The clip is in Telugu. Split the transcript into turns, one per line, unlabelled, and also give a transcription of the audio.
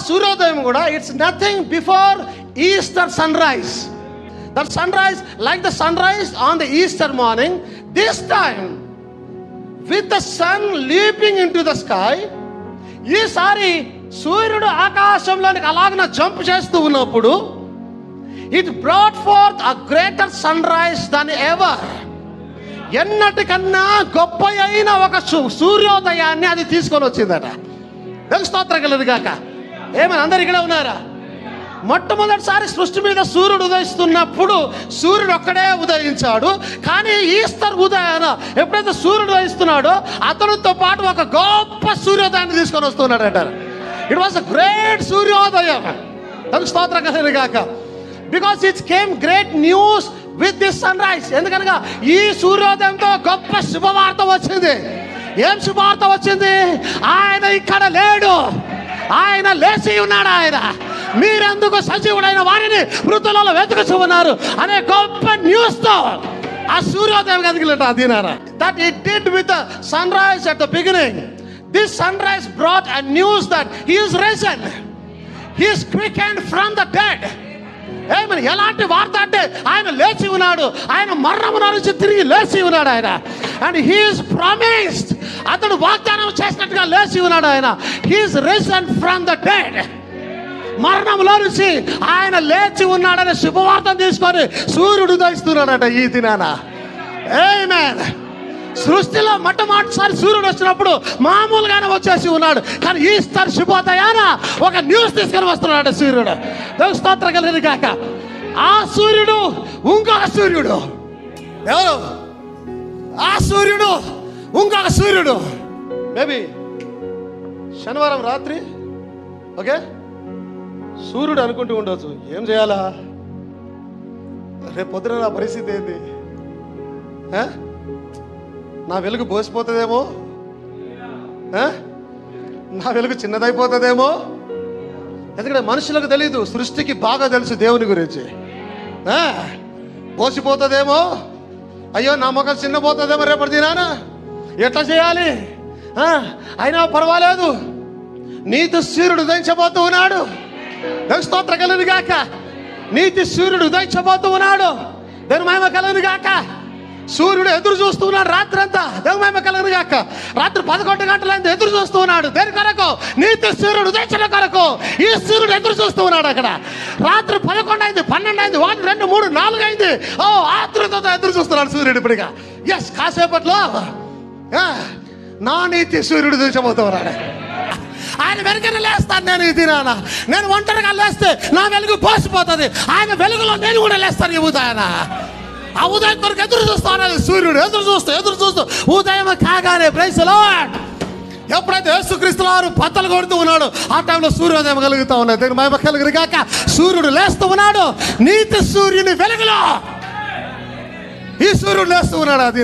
సూర్యోదయం కూడా it's nothing before Easter sunrise. That sunrise like the sunrise on the Easter morning, this time with the sun leaping into the sky. ఈసారి సూర్యుడు ఆకాశంలోనికి అలాగ జంప్ చేస్తూ ఉన్నప్పుడు it brought forth a greater sunrise than ever. ఎన్నటికన్నా గొప్ప అయిన ఒక సూర్యోదయాన్ని అది తీసుకొని వచ్చిందట. దేవుని స్తోత్రం కలుగును గాక. ఏమని అందరు ఇక్కడ ఉన్నారా? మొట్టమొదటిసారి సృష్టి మీద సూర్యుడు ఉదయిస్తున్నప్పుడు సూర్యుడు ఒక్కడే ఉదయించాడు. కానీ ఈస్టర్ ఉదయాన ఎప్పుడైతే సూర్యుడు ఉదయిస్తున్నాడో అతనితో పాటు ఒక గొప్ప సూర్యోదయాన్ని తీసుకొని వస్తున్నాడు అంటారు. ఇట్ వాస్ అ గ్రేట్ సూర్యోదయం. దేవుని స్తోత్రం కలుగును గాక. Because it came great news with this sunrise. ఎందుకనగా ఈ సూర్యోదయంతో గొప్ప శుభవార్త వచ్చింది. ఏం శుభవార్త వచ్చింది? ఆయన ఇక్కడ లేడు, ఆయన లేచి ఉన్నాడు. ఆయన మీరెందుకు సజీవుడైన వారిని మృతులలో వెతుకుతూ ఉన్నారు అనే గొప్ప న్యూస్ తో ఆ సూర్యోదయం కదిలిట అదినారా. That it did with the sunrise at the beginning. This sunrise brought a news that he is risen, he is quickened from the dead. ఏమని ఎలాంటి వార్త అంటే ఆయన లేచి ఉన్నాడు, ఆయన మరణమున నుంచి తిరిగి లేచి ఉన్నాడు ఆయన. అండ్ హీ ఈస్ ప్రామిస్డ్, అతడు వాగ్దానం చేసినట్టుగా లేచి ఉన్నాడు ఆయన. He is risen from the dead. మరణంలో నుంచి ఆయన లేచి ఉన్నాడనే శుభవార్తను తీసుకొని సూర్యుడు ఉదయిస్తున్నాడట ఈ దినాన. ఆమేన్. సృష్టిలో మొట్టమొదటిసారి సూర్యుడు వచ్చినప్పుడు మామూలుగానే వచ్చేసి ఉన్నాడు. కానీ ఈస్టర్ శుభోదయాన ఒక న్యూస్ తీసుకొని వస్తున్నాడు సూర్యుడు. దేవుని స్తోత్రం కలుగును గాక. ఆ సూర్యుడు ఇంకొక సూర్యుడు. ఎవరు ఆ సూర్యుడు? ఇంకొక సూర్యుడు. మేబీ శనివారం రాత్రి ఓకే సూర్యుడు అనుకుంటూ ఉండొచ్చు, ఏం చేయాలా రేపు పొద్దున నా పరిస్థితి ఏంది, నా వెలుగు బోసిపోతుందేమో, నా వెలుగు చిన్నదైపోతుందేమో. ఎందుకంటే మనుషులకు తెలీదు, సృష్టికి బాగా తెలుసు దేవుని గురించి. బోసిపోతుందేమో, అయ్యో నా మొక్కలు చిన్నపోతుందేమో రేపటి దినాన, ఎట్లా చేయాలి? అయినా పర్వాలేదు, నీతి సూర్యుడు ఉదయించబోతూ ఉన్నాడు. దేవుని స్తోత్రం కలుగును గాక. నీతి సూర్యుడు ఉదయించబోతూ ఉన్నాడు. దేవుని మహిమ కలుగును గాక. సూర్యుడు ఎదురు చూస్తూ ఉన్నాడు రాత్రి అంతా. దేవుని మహిమ కలుగును గాక. రాత్రి 11 గంటలైంది ఎదురు చూస్తూ ఉన్నాడు. దేని కొరకు? నీతి సూర్యుడు ఉదయించడం కొరకు. ఈ సూర్యుడు ఎదురు చూస్తూ ఉన్నాడు అక్కడ. రాత్రి 11 అయింది, 12 అయింది, 1, 2, 3, 4 అయింది. ఆతృతతో ఎదురు చూస్తున్నాడు సూర్యుడు ఇప్పుడుగా. ఎస్, కాసేపట్లో నా నీతి సూర్యుడు ఉదయించబోతూ ఉన్నాడు. ఆయన వెలుగును లేస్తాను నేను ఈ దినాన. నేను ఒంటరిగా లేస్తే నా వెలుగు పోసిపోతుంది. ఆయన వెలుగులో నేను కూడా లేస్తాను ఈ ఉదయాన. ఆ ఉదయం కొరకు ఎదురు చూస్తాను. సూర్యుడు ఎదురు చూస్తూ ఉదయం కాగానే ప్రైజ్ ది లార్డ్ ఎప్పుడైతే యేసుక్రీస్తు వారు పత్తలు కొడుతూ ఉన్నాడు ఆ టైంలో సూర్యోదయం కలుగుతూ ఉన్నది. దేవుని మహిమ కలుగును గాక. సూర్యుడు లేస్తూ ఉన్నాడు. నీతి సూర్యుని వెలుగులో ఈ సూర్యుడు లేస్తూ ఉన్నాడు. అది